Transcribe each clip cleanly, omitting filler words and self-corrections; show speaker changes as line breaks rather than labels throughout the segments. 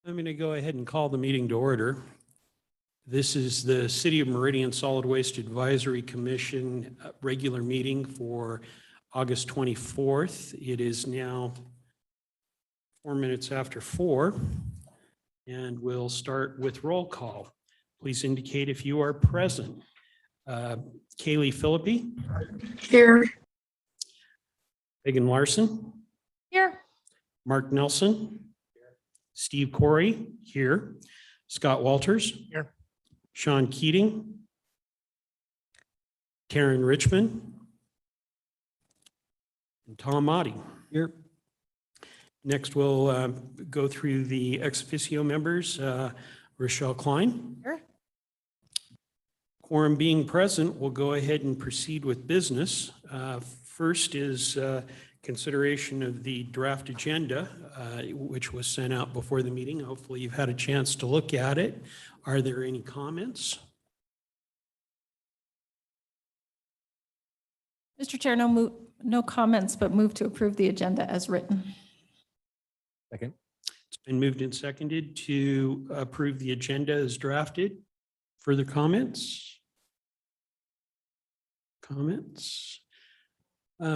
I'm going to go ahead and call the meeting to order. This is the City of Meridian Solid Waste Advisory Commission regular meeting for August 24th. It is now 4 minutes after 4, and we'll start with roll call. Please indicate if you are present. Kaylee Philippi.
Here.
Megan Larson.
Here.
Mark Nelson. Steve Corey, here. Scott Walters.
Here.
Sean Keating. Karen Richmond. And Tom Motti. Here. Next, we'll go through the ex officio members. Rochelle Klein.
Here.
Quorum being present, we'll go ahead and proceed with business. First is consideration of the draft agenda, which was sent out before the meeting. Hopefully you've had a chance to look at it. Are there any comments?
Mr. Chair, no comments, but move to approve the agenda as written.
Second.
It's been moved and seconded to approve the agenda as drafted. Further comments?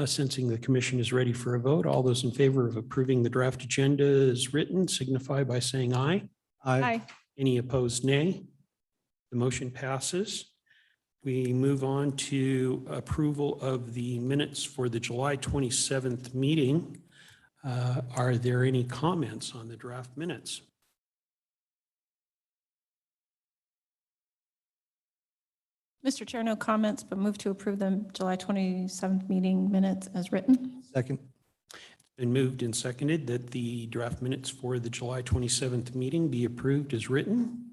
Sensing the commission is ready for a vote, all those in favor of approving the draft agenda as written signify by saying aye.
Aye.
Any opposed, nay? The motion passes. We move on to approval of the minutes for the July 27th meeting. Are there any comments on the draft minutes?
Mr. Chair, no comments, but move to approve the July 27th meeting minutes as written.
Second.
Been moved and seconded that the draft minutes for the July 27th meeting be approved as written.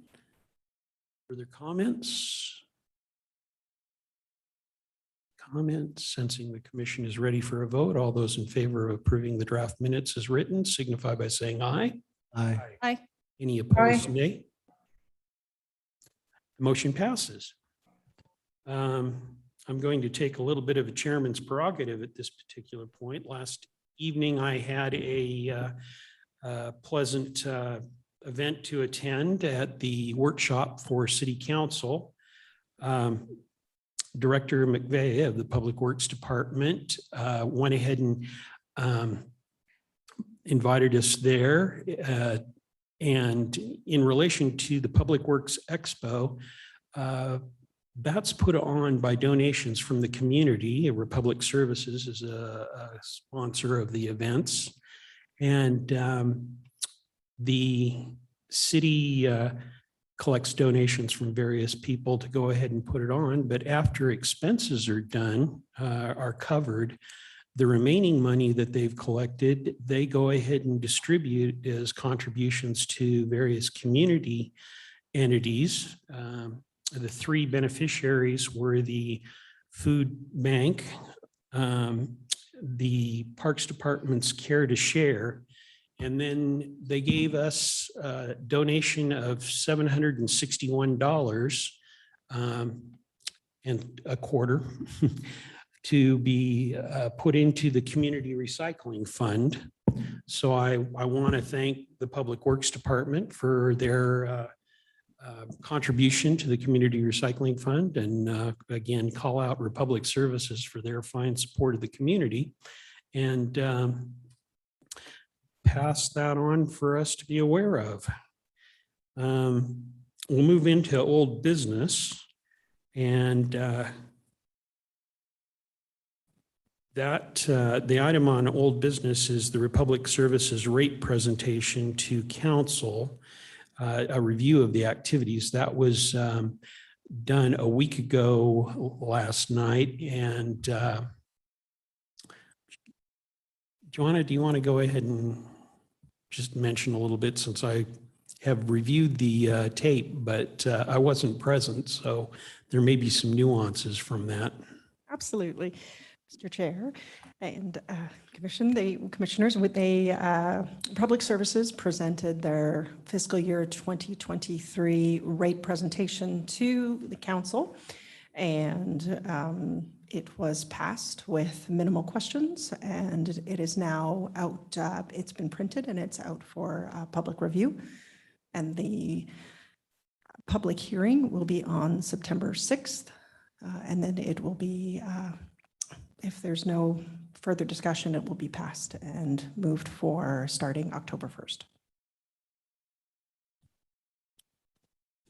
Further comments? Sensing the commission is ready for a vote. All those in favor of approving the draft minutes as written signify by saying aye.
Aye.
Aye.
Any opposed, nay? The motion passes. I'm going to take a little bit of a chairman's prerogative at this particular point. Last evening, I had a pleasant event to attend at the workshop for City Council. Director McVeigh of the Public Works Department went ahead and invited us there. And in relation to the Public Works Expo, that's put on by donations from the community. Republic Services is a sponsor of the events. And the city collects donations from various people to go ahead and put it on. But after expenses are done, are covered, the remaining money that they've collected, they go ahead and distribute as contributions to various community entities. The three beneficiaries were the food bank, the Parks Department's Care to Share, and then they gave us a donation of $761 and a quarter to be put into the Community Recycling Fund. So I want to thank the Public Works Department for their contribution to the Community Recycling Fund, and again, call out Republic Services for their fine support of the community, and pass that on for us to be aware of. We'll move into old business, and the item on old business is the Republic Services rate presentation to council. A review of the activities that was done a week ago last night. And Joanna, do you want to go ahead and just mention a little bit, since I have reviewed the tape, but I wasn't present, so there may be some nuances from that.
Absolutely, Mr. Chair and Commission. The commissioners with the Public Services presented their fiscal year 2023 rate presentation to the council, and it was passed with minimal questions, and it is now out. It's been printed and it's out for public review. And the public hearing will be on September 6th. And then it will be, if there's no further discussion, it will be passed and moved for starting October 1st.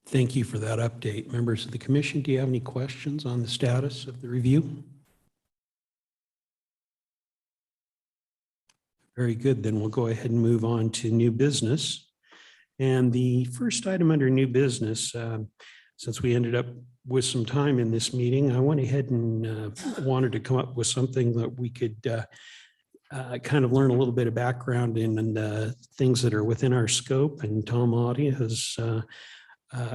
Thank you for that update. Members of the commission, do you have any questions on the status of the review? Very good. Then we'll go ahead and move on to new business. And the first item under new business, since we ended up with some time in this meeting, I went ahead and wanted to come up with something that we could kind of learn a little bit of background in things that are within our scope. And Tom Audi has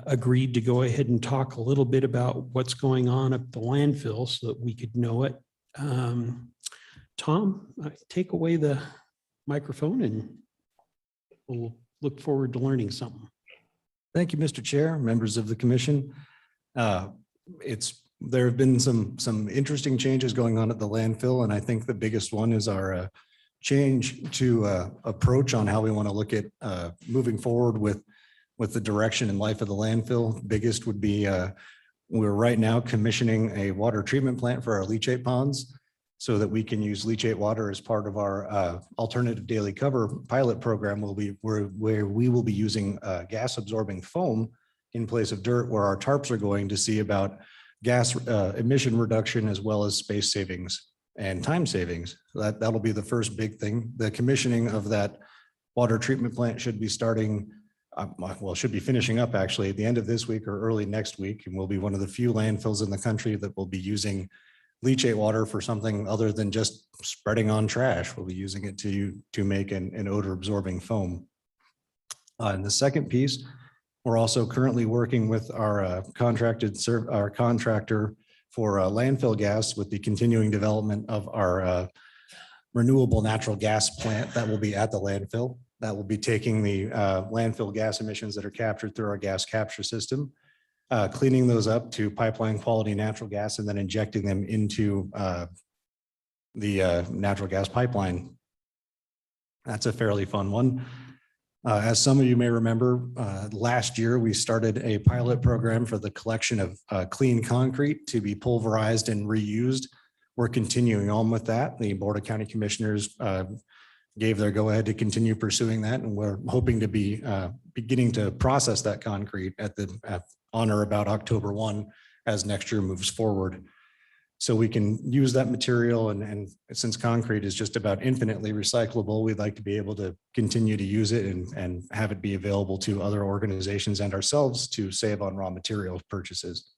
agreed to go ahead and talk a little bit about what's going on at the landfill so that we could know it. Tom, take away the microphone and we'll look forward to learning something.
Thank you, Mr. Chair, members of the commission. There have been some interesting changes going on at the landfill, and I think the biggest one is our change to approach on how we want to look at moving forward with the direction and life of the landfill. Biggest would be we're right now commissioning a water treatment plant for our leachate ponds so that we can use leachate water as part of our alternative daily cover pilot program where we will be using gas absorbing foam in place of dirt, where our tarps are going to see about gas emission reduction as well as space savings and time savings. That'll be the first big thing. The commissioning of that water treatment plant should be starting, should be finishing up actually at the end of this week or early next week. And we'll be one of the few landfills in the country that will be using leachate water for something other than just spreading on trash. We'll be using it to make an odor absorbing foam. And the second piece, we're also currently working with our contractor for landfill gas with the continuing development of our renewable natural gas plant that will be at the landfill. That will be taking the landfill gas emissions that are captured through our gas capture system, cleaning those up to pipeline quality natural gas, and then injecting them into the natural gas pipeline. That's a fairly fun one. As some of you may remember, last year we started a pilot program for the collection of clean concrete to be pulverized and reused. We're continuing on with that. The Board of County Commissioners gave their go-ahead to continue pursuing that, and we're hoping to be beginning to process that concrete on or about October 1 as next year moves forward. So we can use that material, and since concrete is just about infinitely recyclable, we'd like to be able to continue to use it and have it be available to other organizations and ourselves to save on raw material purchases.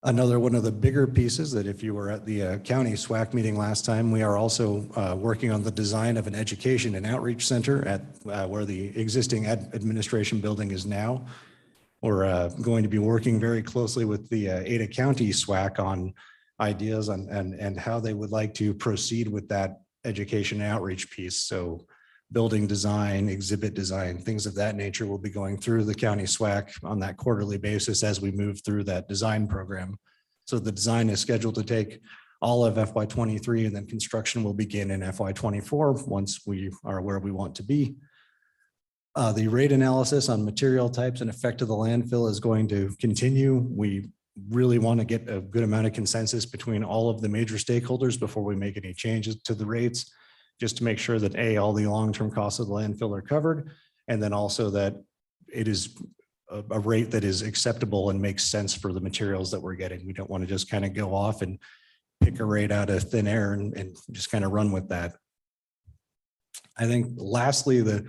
Another one of the bigger pieces that if you were at the county SWAC meeting last time, we are also working on the design of an education and outreach center at where the existing administration building is now. We're going to be working very closely with the Ada County SWAC on ideas and how they would like to proceed with that education and outreach piece. So building design, exhibit design, things of that nature will be going through the county SWAC on that quarterly basis as we move through that design program. So the design is scheduled to take all of FY23, and then construction will begin in FY24 once we are where we want to be. The rate analysis on material types and effect of the landfill is going to continue. We really want to get a good amount of consensus between all of the major stakeholders before we make any changes to the rates, just to make sure that all the long-term costs of the landfill are covered, and then also that it is a rate that is acceptable and makes sense for the materials that we're getting. We don't want to just kind of go off and pick a rate out of thin air and just kind of run with that. I think lastly, the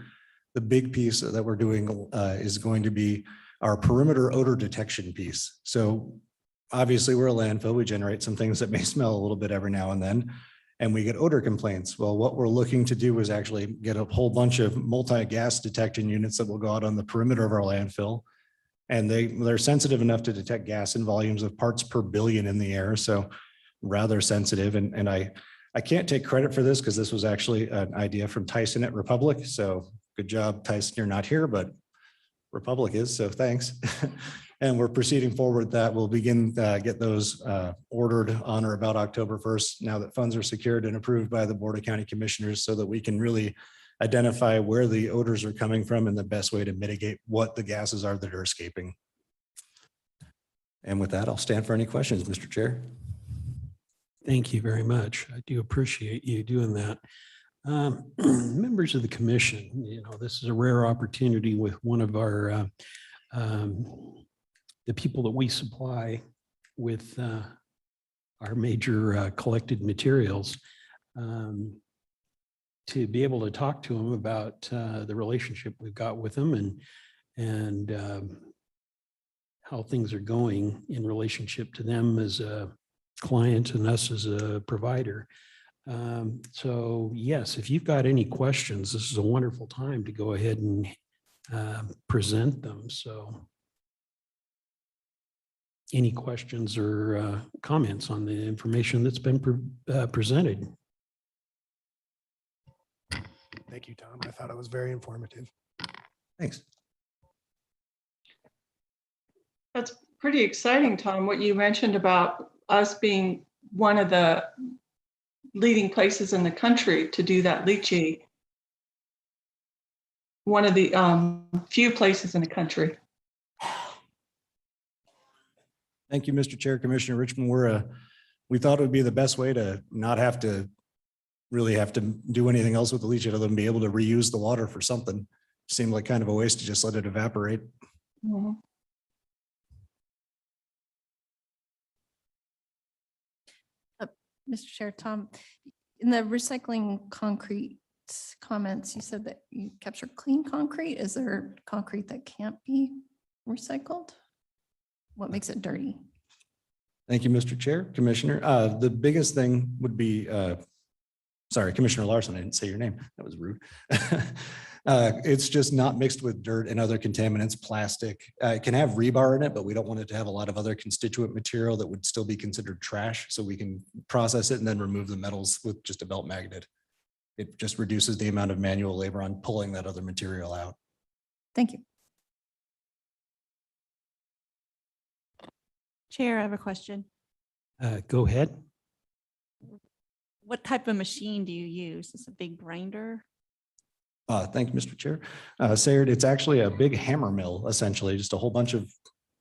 big piece that we're doing is going to be our perimeter odor detection piece. So obviously we're a landfill. We generate some things that may smell a little bit every now and then, and we get odor complaints. Well, what we're looking to do is actually get a whole bunch of multi-gas detection units that will go out on the perimeter of our landfill. And they're sensitive enough to detect gas in volumes of parts per billion in the air. So rather sensitive. And I can't take credit for this because this was actually an idea from Tyson at Republic. So good job, Tyson, you're not here, but Republic is, so thanks. And we're proceeding forward that we'll begin get those ordered on or about October 1st, now that funds are secured and approved by the Board of County Commissioners, so that we can really identify where the odors are coming from and the best way to mitigate what the gases are that are escaping. And with that, I'll stand for any questions, Mr. Chair.
Thank you very much. I do appreciate you doing that. Members of the commission, this is a rare opportunity with one of our, the people that we supply with our major collected materials, to be able to talk to them about the relationship we've got with them and how things are going in relationship to them as a client and us as a provider. So yes, if you've got any questions, this is a wonderful time to go ahead and present them. So any questions or comments on the information that's been presented?
Thank you, Tom. I thought it was very informative.
Thanks.
That's pretty exciting, Tom, what you mentioned about us being one of the leading places in the country to do that leaching. One of the few places in the country.
Thank you, Mr. Chair, Commissioner Richmond. We thought it would be the best way to not have to really have to do anything else with the leach other than be able to reuse the water for something. Seemed like kind of a waste to just let it evaporate.
Mm-hmm.
Mr. Chair, Tom, in the recycling concrete comments, you said that you capture clean concrete. Is there concrete that can't be recycled? What makes it dirty?
Thank you, Mr. Chair, Commissioner. The biggest thing would be, sorry, Commissioner Larson, I didn't say your name. That was rude. It's just not mixed with dirt and other contaminants, plastic. It can have rebar in it, but we don't want it to have a lot of other constituent material that would still be considered trash. So we can process it and then remove the metals with just a belt magnet. It just reduces the amount of manual labor on pulling that other material out.
Thank you.
Chair, I have a question.
Go ahead.
What type of machine do you use? Is this a big grinder?
Thank you, Mr. Chair. Sayred, it's actually a big hammer mill, essentially, just a whole bunch of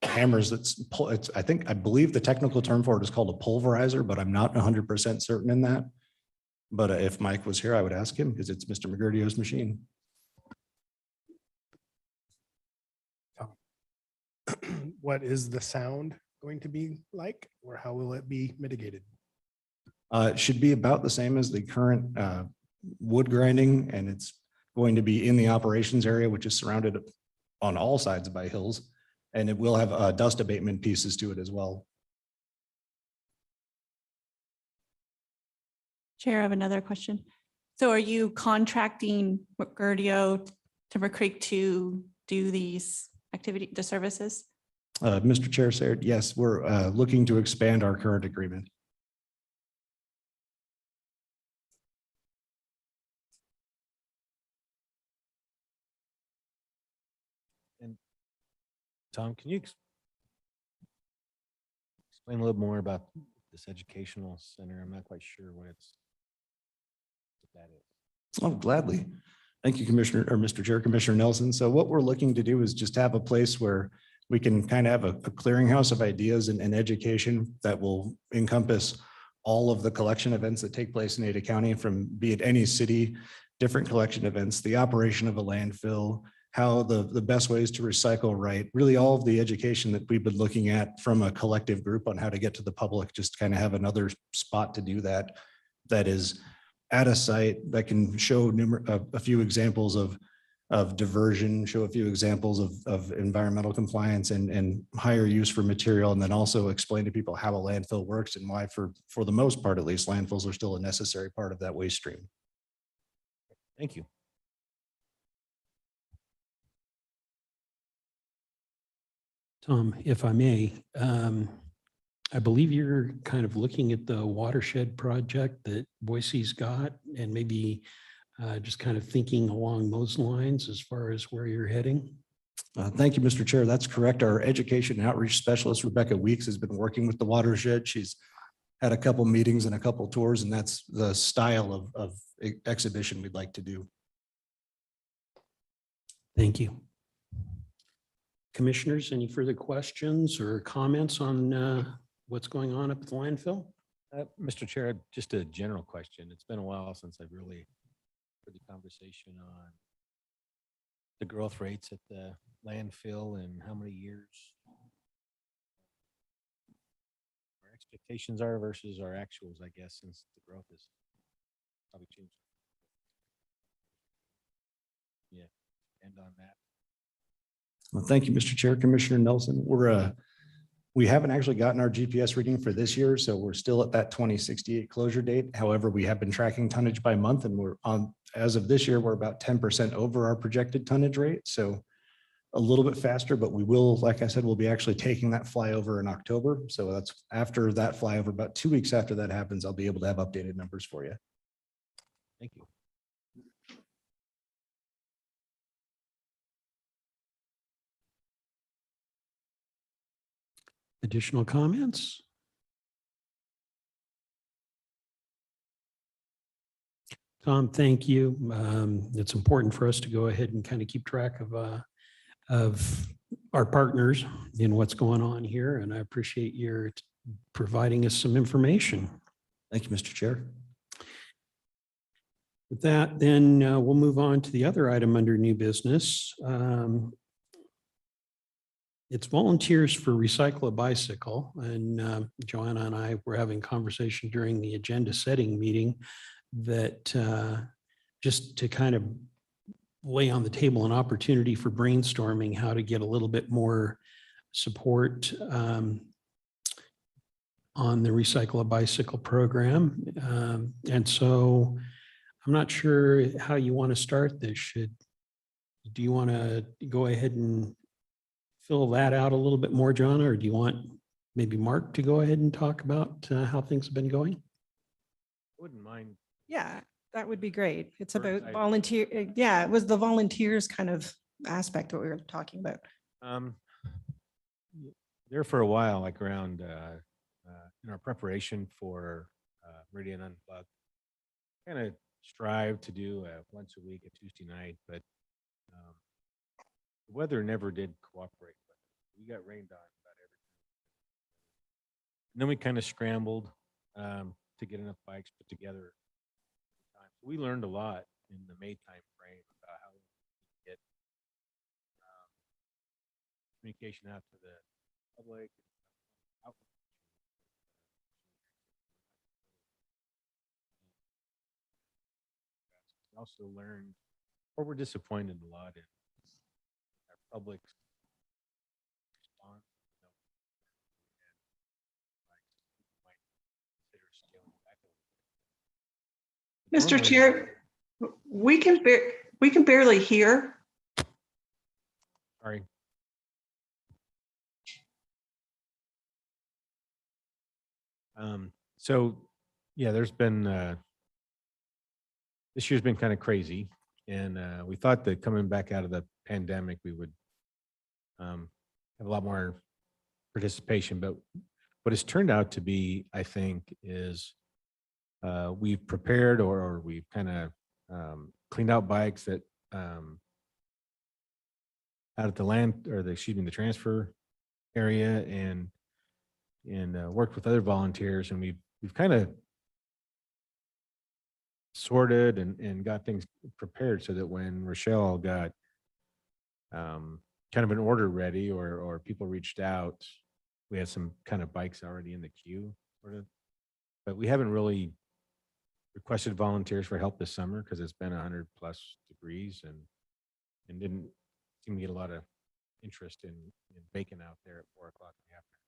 hammers I believe the technical term for it is called a pulverizer, but I'm not 100% certain in that. But if Mike was here, I would ask him because it's Mr. McGurdio's machine.
What is the sound going to be like, or how will it be mitigated?
It should be about the same as the current wood grinding, and it's going to be in the operations area, which is surrounded on all sides by hills, and it will have dust abatement pieces to it as well.
Chair, I have another question. So are you contracting McGurdio, Timber Creek to do these the services?
Mr. Chair, Sayred, yes, we're looking to expand our current agreement.
Tom, can you explain a little more about this educational center? I'm not quite sure what that is.
Oh, gladly. Thank you, Commissioner, or Mr. Chair, Commissioner Nelson. So what we're looking to do is just have a place where we can kind of have a clearinghouse of ideas and education that will encompass all of the collection events that take place in Ada County, from be it any city, different collection events, the operation of a landfill, how the best ways to recycle right, really all of the education that we've been looking at from a collective group on how to get to the public, just kind of have another spot to do that, that is at a site that can show a few examples of diversion, show a few examples of environmental compliance and higher use for material, and then also explain to people how a landfill works and why, for the most part, at least, landfills are still a necessary part of that waste stream.
Thank you.
Tom, if I may, I believe you're kind of looking at the watershed project that Boise's got, and maybe just kind of thinking along those lines as far as where you're heading.
Thank you, Mr. Chair. That's correct. Our education and outreach specialist, Rebecca Weeks, has been working with the watershed. She's had a couple meetings and a couple tours, and that's the style of exhibition we'd like to do.
Thank you. Commissioners, any further questions or comments on what's going on up at the landfill?
Mr. Chair, just a general question. It's been a while since I've really heard the conversation on the growth rates at the landfill and how many years our expectations are versus our actuals, I guess, since the growth has probably changed. Yeah, end on that.
Well, thank you, Mr. Chair, Commissioner Nelson. We haven't actually gotten our GPS reading for this year, so we're still at that 2068 closure date. However, we have been tracking tonnage by month, and we're on, as of this year, we're about 10% over our projected tonnage rate. So a little bit faster, but we will, like I said, we'll be actually taking that flyover in October. So that's after that flyover, about 2 weeks after that happens, I'll be able to have updated numbers for you.
Thank you.
Additional comments? Tom, thank you. It's important for us to go ahead and kind of keep track of our partners in what's going on here, and I appreciate your providing us some information.
Thank you, Mr. Chair.
With that, then we'll move on to the other item under new business. It's volunteers for Recycle a Bicycle. And Joanna and I were having conversation during the agenda setting meeting that just to kind of lay on the table an opportunity for brainstorming how to get a little bit more support on the Recycle a Bicycle program. And so I'm not sure how you want to start this. Do you want to go ahead and fill that out a little bit more, John, or do you want maybe Mark to go ahead and talk about how things have been going?
I wouldn't mind.
Yeah, that would be great. It's
Sure,
about
I-
volunteer. Yeah, it was the volunteers kind of aspect what we were talking about.
There for a while, like around in our preparation for Meridian Unplugged, kind of strive to do once a week, a Tuesday night, but the weather never did cooperate with it. We got rained on about every time. And then we kind of scrambled to get enough bikes put together. We learned a lot in the May time frame about how we get communication out to the public. We also learned, or we're disappointed a lot in our public response.
Mr. Chair, we can barely hear.
Sorry. So yeah, there's been this year's been kind of crazy, and we thought that coming back out of the pandemic we would have a lot more participation, but what it's turned out to be, I think, is we've prepared or we've kind of cleaned out bikes that out at the land or the the transfer area, and worked with other volunteers, and we've kind of sorted and got things prepared so that when Rochelle got kind of an order ready or people reached out, we had some kind of bikes already in the queue, sort of. But we haven't really requested volunteers for help this summer because it's been 100+ degrees and didn't seem to get a lot of interest in baking out there at 4 o'clock in the afternoon.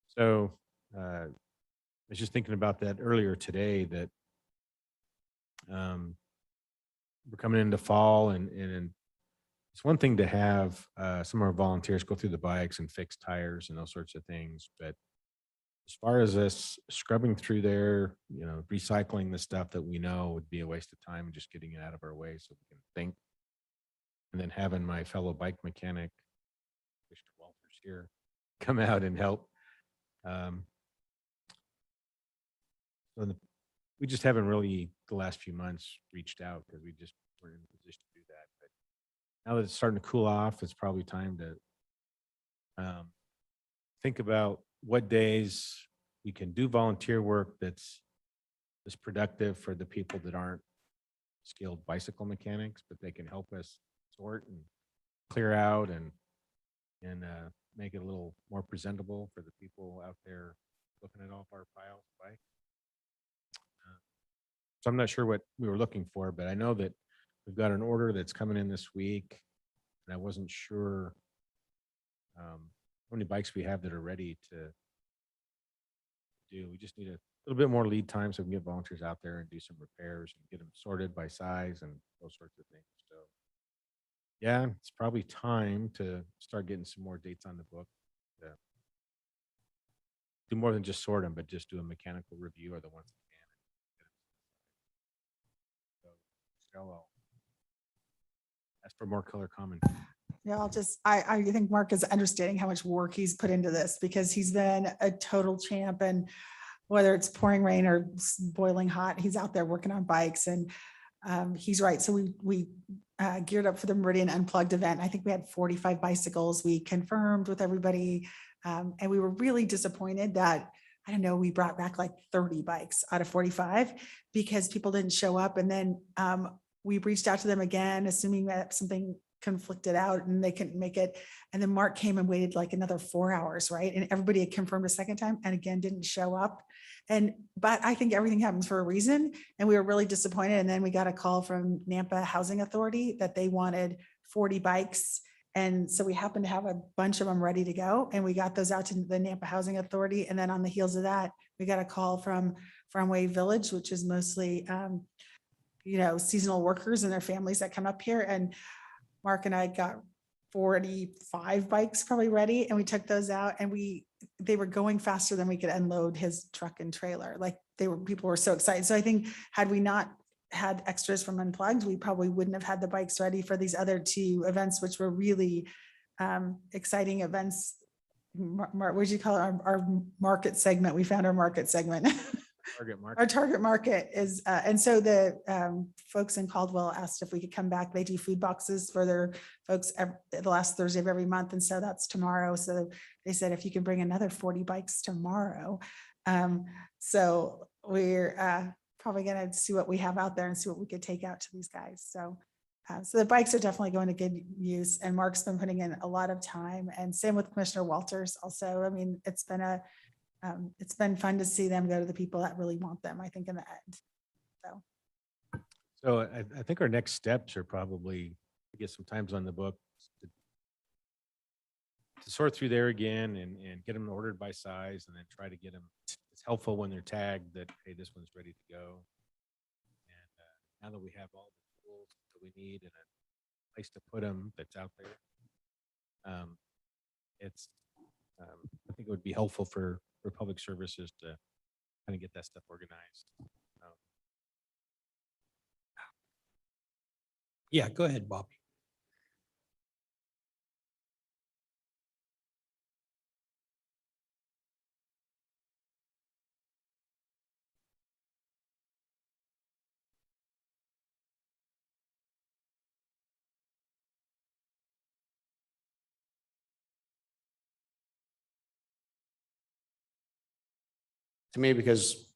So I was just thinking about that earlier today, that we're coming into fall, and it's one thing to have some of our volunteers go through the bikes and fix tires and those sorts of things, but as far as us scrubbing through there, recycling the stuff that we know would be a waste of time, and just getting it out of our way so we can think, and then having my fellow bike mechanic, Mr. Walters here, come out and help. We just haven't really the last few months reached out because we just weren't in a position to do that. now that it's starting to cool off, it's probably time to think about what days we can do volunteer work that's productive for the people that aren't skilled bicycle mechanics, but they can help us sort and clear out and make it a little more presentable for the people out there looking at all of our piles of bikes. So I'm not sure what we were looking for, but I know that we've got an order that's coming in this week, and I wasn't sure how many bikes we have that are ready to do. We just need a little bit more lead time so we can get volunteers out there and do some repairs and get them sorted by size and those sorts of things. So yeah, it's probably time to start getting some more dates on the book. To do more than just sort them, but just do a mechanical review of the ones that can. So I'll ask for more color commentary.
Yeah, I think Mark is understanding how much work he's put into this because he's been a total champ, and whether it's pouring rain or boiling hot, he's out there working on bikes, and he's right. So we geared up for the Meridian Unplugged event. I think we had 45 bicycles. We confirmed with everybody, and we were really disappointed that, I don't know, we brought back like 30 bikes out of 45 because people didn't show up. And then we reached out to them again, assuming that something conflicted out and they couldn't make it. And then Mark came and waited like another 4 hours, right? And everybody had confirmed a second time and again didn't show up. But I think everything happens for a reason. And we were really disappointed. And then we got a call from Nampa Housing Authority that they wanted 40 bikes. And so we happened to have a bunch of them ready to go. And we got those out to the Nampa Housing Authority. And then on the heels of that, we got a call from Farmway Village, which is mostly, seasonal workers and their families that come up here. And Mark and I got 45 bikes probably ready, and we took those out, and they were going faster than we could unload his truck and trailer. Like people were so excited. So I think had we not had extras from Unplugged, we probably wouldn't have had the bikes ready for these other two events, which were really exciting events. What would you call it? Our market segment? We found our market segment.
Target market.
Our target market is, and so the folks in Caldwell asked if we could come back. They do food boxes for their folks the last Thursday of every month. And so that's tomorrow. So they said, if you can bring another 40 bikes tomorrow. So we're probably going to see what we have out there and see what we could take out to these guys. So the bikes are definitely going to good use, and Mark's been putting in a lot of time, and same with Commissioner Walters also. I mean, it's been fun to see them go to the people that really want them, I think, in the end.
So I think our next steps are probably to get some times on the book to sort through there again and get them ordered by size, and then try to get them. It's helpful when they're tagged that, hey, this one's ready to go. And now that we have all the tools that we need and a place to put them that's out there, I think it would be helpful for public services to kind of get that stuff organized.
Yeah, go ahead, Bob.
To me, because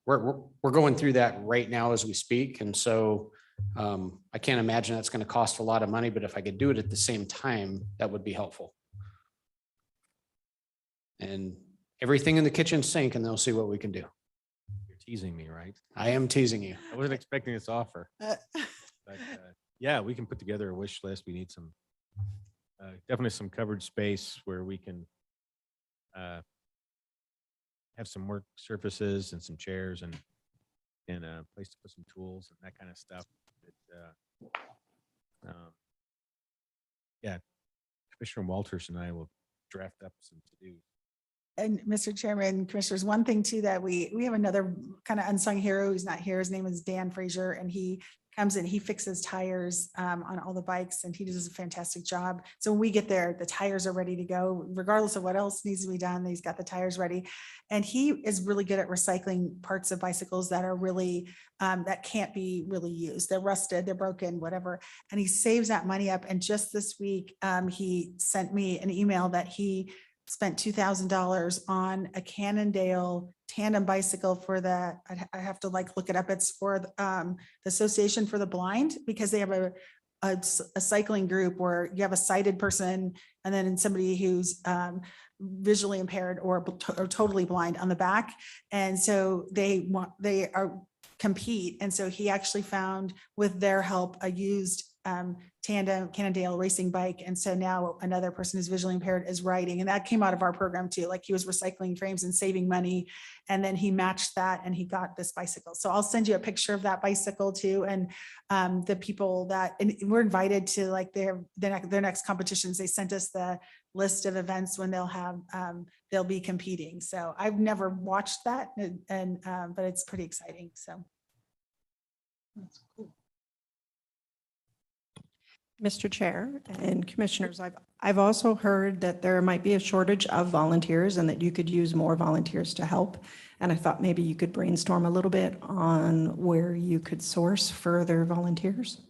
we're going through that right now as we speak. And so I can't imagine that's going to cost a lot of money, but if I could do it at the same time, that would be helpful. And everything in the kitchen sink, and they'll see what we can do.
You're teasing me, right?
I am teasing you.
I wasn't expecting this offer. But yeah, we can put together a wish list. We need some, definitely some covered space where we can have some work surfaces and some chairs and a place to put some tools and that kind of stuff. Yeah, Commissioner Walters and I will draft up some to-do.
And Mr. Chairman, Commissioners, one thing too that we have another kind of unsung hero who's not here. His name is Dan Frazier, and he comes in, he fixes tires on all the bikes and he does a fantastic job. So when we get there, the tires are ready to go, regardless of what else needs to be done. He's got the tires ready. And he is really good at recycling parts of bicycles that are really, that can't be really used. They're rusted, they're broken, whatever. And he saves that money up. And just this week, he sent me an email that he spent $2,000 on a Cannondale tandem bicycle for the, I have to like look it up. It's for the Association for the Blind, because they have a cycling group where you have a sighted person and then somebody who's visually impaired or totally blind on the back. And so they are compete. And so he actually found with their help a used tandem Cannondale racing bike. And so now another person who's visually impaired is riding. And that came out of our program too. Like he was recycling frames and saving money. And then he matched that and he got this bicycle. So I'll send you a picture of that bicycle too. And the people that, and we're invited to like their next competitions. They sent us the list of events when they'll be competing. So I've never watched that but it's pretty exciting. So. That's cool.
Mr. Chair and Commissioners, I've also heard that there might be a shortage of volunteers and that you could use more volunteers to help. And I thought maybe you could brainstorm a little bit on where you could source further volunteers.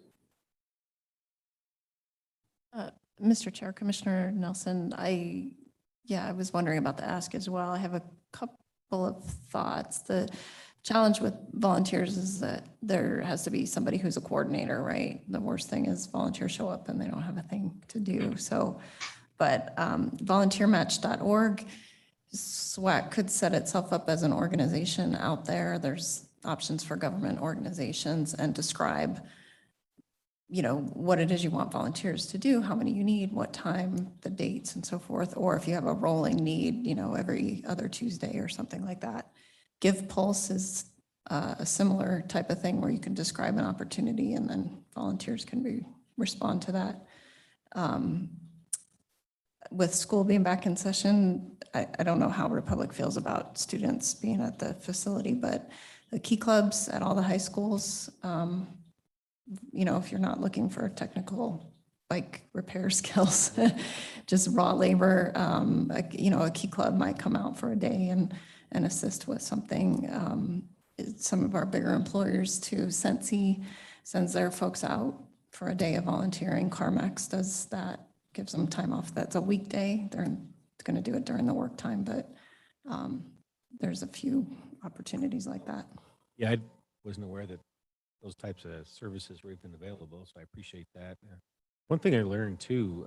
Mr. Chair, Commissioner Nelson, I was wondering about the ask as well. I have a couple of thoughts. The challenge with volunteers is that there has to be somebody who's a coordinator, right? The worst thing is volunteers show up and they don't have a thing to do. So, but volunteermatch.org, SWAC could set itself up as an organization out there. There's options for government organizations and describe, what it is you want volunteers to do, how many you need, what time, the dates and so forth. Or if you have a rolling need, every other Tuesday or something like that. Give Pulse is a similar type of thing where you can describe an opportunity and then volunteers can respond to that. With school being back in session, I don't know how Republic feels about students being at the facility, but the key clubs at all the high schools, if you're not looking for technical bike repair skills, just raw labor, a key club might come out for a day and assist with something. Some of our bigger employers too, Sensi sends their folks out for a day of volunteering. CarMax does that, gives them time off. That's a weekday. They're going to do it during the work time, but there's a few opportunities like that.
Yeah, I wasn't aware that those types of services were even available, so I appreciate that. One thing I learned too,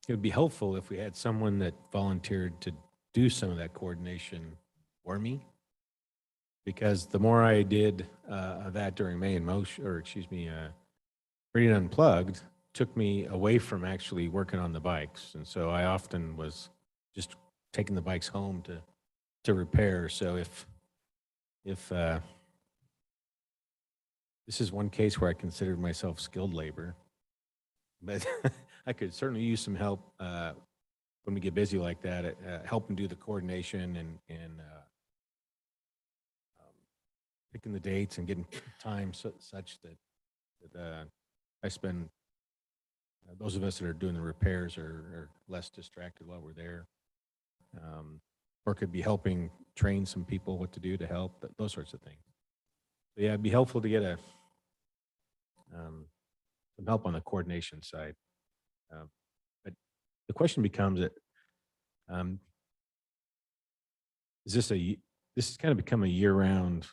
it would be helpful if we had someone that volunteered to do some of that coordination for me, because the more I did of that during Meridian Unplugged took me away from actually working on the bikes. And so I often was just taking the bikes home to repair. So if this is one case where I considered myself skilled labor, but I could certainly use some help when we get busy like that, helping do the coordination and picking the dates and getting time such that I spend, those of us that are doing the repairs are less distracted while we're there. Or could be helping train some people what to do to help, those sorts of things. So yeah, it'd be helpful to get some help on the coordination side. But the question becomes that, this has kind of become a year-round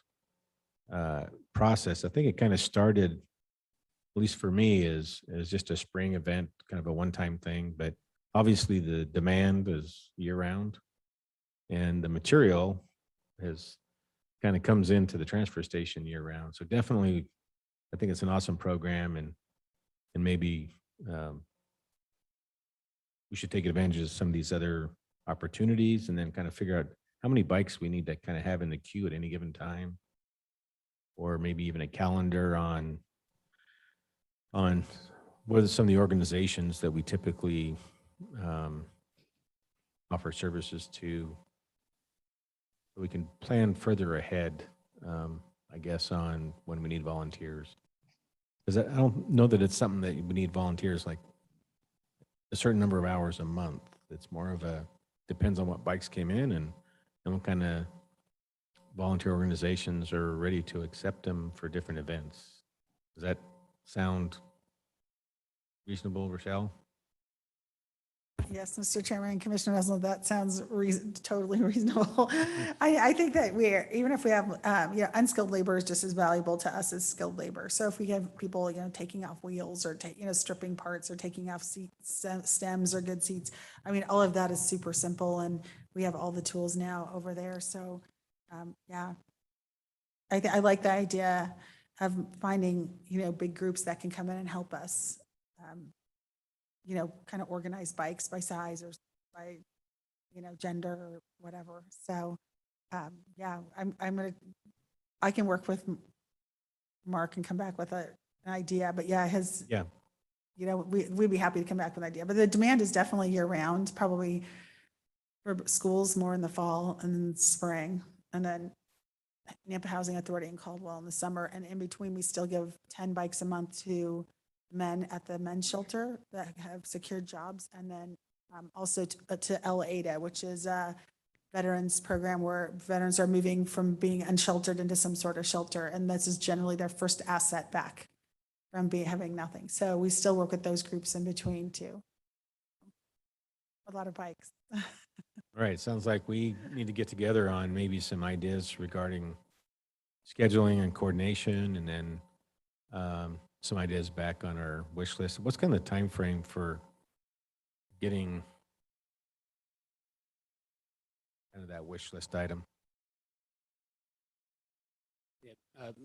process. I think it kind of started, at least for me, as just a spring event, kind of a one-time thing, but obviously the demand is year-round, and the material kind of comes into the transfer station year-round. So definitely, I think it's an awesome program, and maybe we should take advantage of some of these other opportunities and then kind of figure out how many bikes we need to kind of have in the queue at any given time, or maybe even a calendar on what are some of the organizations that we typically offer services to, so we can plan further ahead. I guess, on when we need volunteers. Because I don't know that it's something that we need volunteers like a certain number of hours a month. It's more of a, depends on what bikes came in and what kind of volunteer organizations are ready to accept them for different events. Does that sound reasonable, Rochelle?
Yes, Mr. Chairman and Commissioner Nestle, that sounds totally reasonable. I think that even if we have, unskilled labor is just as valuable to us as skilled labor. So if we have people, taking off wheels or, stripping parts or taking off seats, stems or good seats, I mean, all of that is super simple and we have all the tools now over there. So, yeah. I like the idea of finding, big groups that can come in and help us. Kind of organize bikes by size or by, gender or whatever. So, yeah, I can work with Mark and come back with an idea, but yeah,
Yeah.
we'd be happy to come back with an idea, but the demand is definitely year round, probably for schools more in the fall and then spring, and then Nampa Housing Authority in Caldwell in the summer. And in between, we still give 10 bikes a month to men at the men's shelter that have secured jobs. And then also to El Ada, which is a veterans program where veterans are moving from being unsheltered into some sort of shelter. And this is generally their first asset back from having nothing. So we still work with those groups in between too. A lot of bikes.
All right, sounds like we need to get together on maybe some ideas regarding scheduling and coordination, and then some ideas back on our wish list. What's kind of the time frame for getting kind of that wish list item?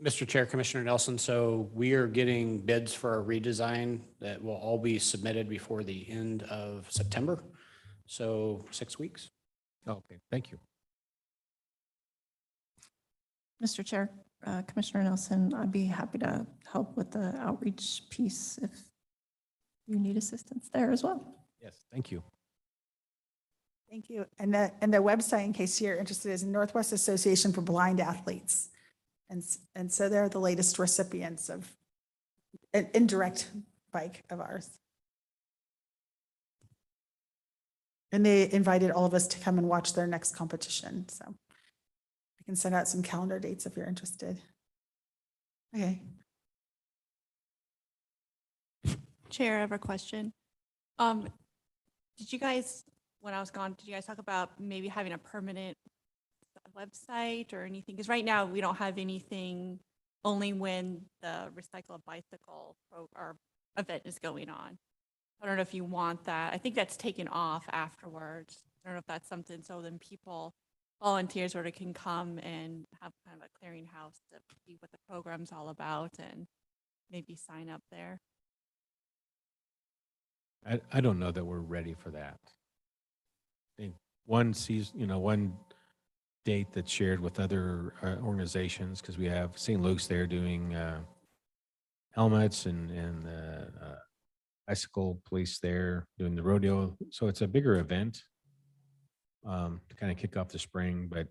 Mr. Chair, Commissioner Nelson, so we are getting bids for a redesign that will all be submitted before the end of September. So 6 weeks.
Oh, okay, thank you.
Mr. Chair, Commissioner Nelson, I'd be happy to help with the outreach piece if you need assistance there as well.
Yes, thank you.
Thank you. And the website, in case you're interested, is Northwest Association for Blind Athletes. And so they're the latest recipients of an indirect bike of ours. And they invited all of us to come and watch their next competition. So I can send out some calendar dates if you're interested. Okay.
Chair, I have a question. Did you guys, when I was gone, did you guys talk about maybe having a permanent website or anything? Because right now we don't have anything, only when the Recycle a Bicycle or event is going on. I don't know if you want that. I think that's taken off afterwards. I don't know if that's something, so then people, volunteers sort of can come and have kind of a clearinghouse to see what the program's all about and maybe sign up there.
I don't know that we're ready for that. I think one date that's shared with other organizations, because we have St. Luke's there doing helmets and bicycle police there doing the rodeo. So it's a bigger event to kind of kick off the spring, but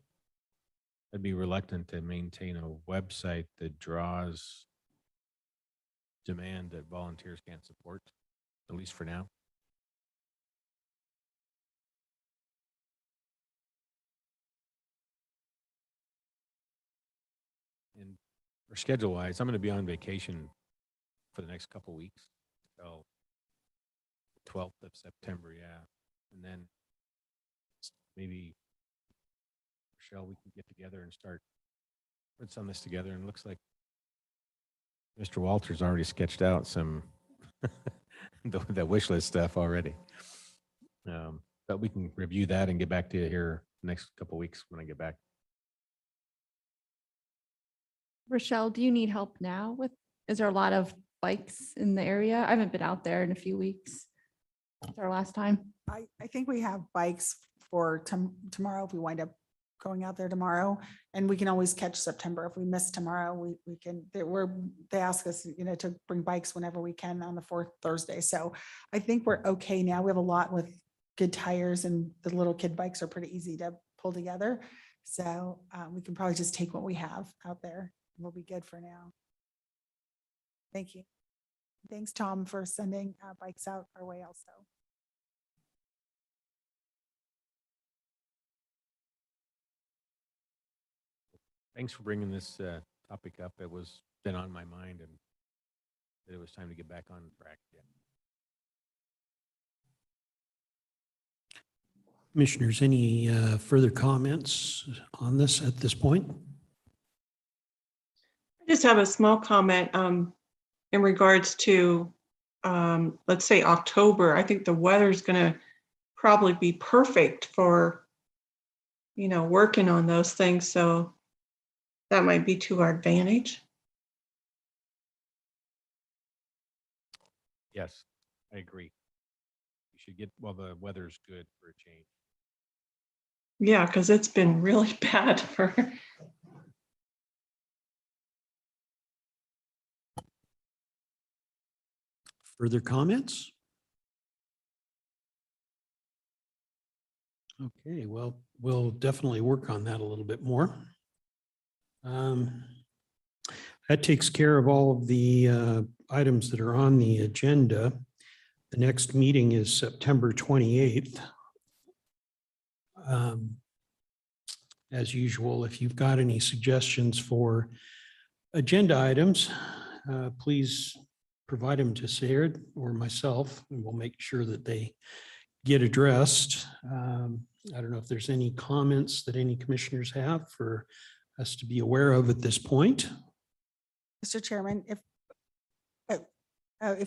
I'd be reluctant to maintain a website that draws demand that volunteers can't support, at least for now. And for schedule wise, I'm going to be on vacation for the next couple weeks. So 12th of September, yeah. And then maybe, Michelle, we can get together and start putting some of this together. And it looks like Mr. Walters already sketched out some the wish list stuff already. But we can review that and get back to you here next couple weeks when I get back.
Rochelle, do you need help now with, is there a lot of bikes in the area? I haven't been out there in a few weeks. It's our last time.
I think we have bikes for tomorrow if we wind up going out there tomorrow, and we can always catch September. If we miss tomorrow, we can, they ask us, to bring bikes whenever we can on the fourth Thursday. So I think we're okay now. We have a lot with good tires, and the little kid bikes are pretty easy to pull together. So we can probably just take what we have out there we'll be good for now. Thank you. Thanks, Tom, for sending bikes out our way also.
Thanks for bringing this topic up. It was been on my mind, and it was time to get back on track again.
Commissioners, any further comments on this at this point?
I just have a small comment in regards to, let's say October. I think the weather's going to probably be perfect for, working on those things. So that might be to our advantage.
Yes, I agree. We should get, well, the weather's good for a change.
Yeah, because it's been really bad for.
Further comments? Okay, well, we'll definitely work on that a little bit more. That takes care of all of the items that are on the agenda. The next meeting is September 28th. As usual, if you've got any suggestions for agenda items, please provide them to Sarah or myself, and we'll make sure that they get addressed. I don't know if there's any comments that any commissioners have for us to be aware of at this point.
Mr. Chairman, if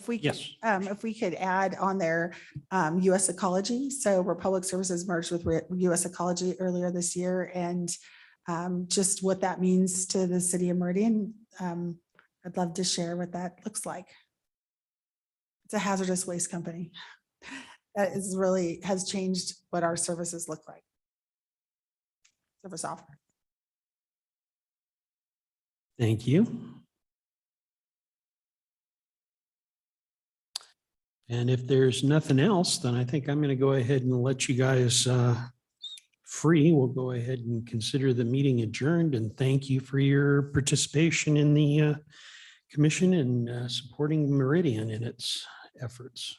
we could,
Yes.
if we could add on there US Ecology. So Republic Services merged with US Ecology earlier this year, and just what that means to the city of Meridian. I'd love to share what that looks like. It's a hazardous waste company that is really has changed what our services look like. Service offer.
Thank you. And if there's nothing else, then I think I'm going to go ahead and let you guys free. We'll go ahead and consider the meeting adjourned, and thank you for your participation in the commission and supporting Meridian in its efforts.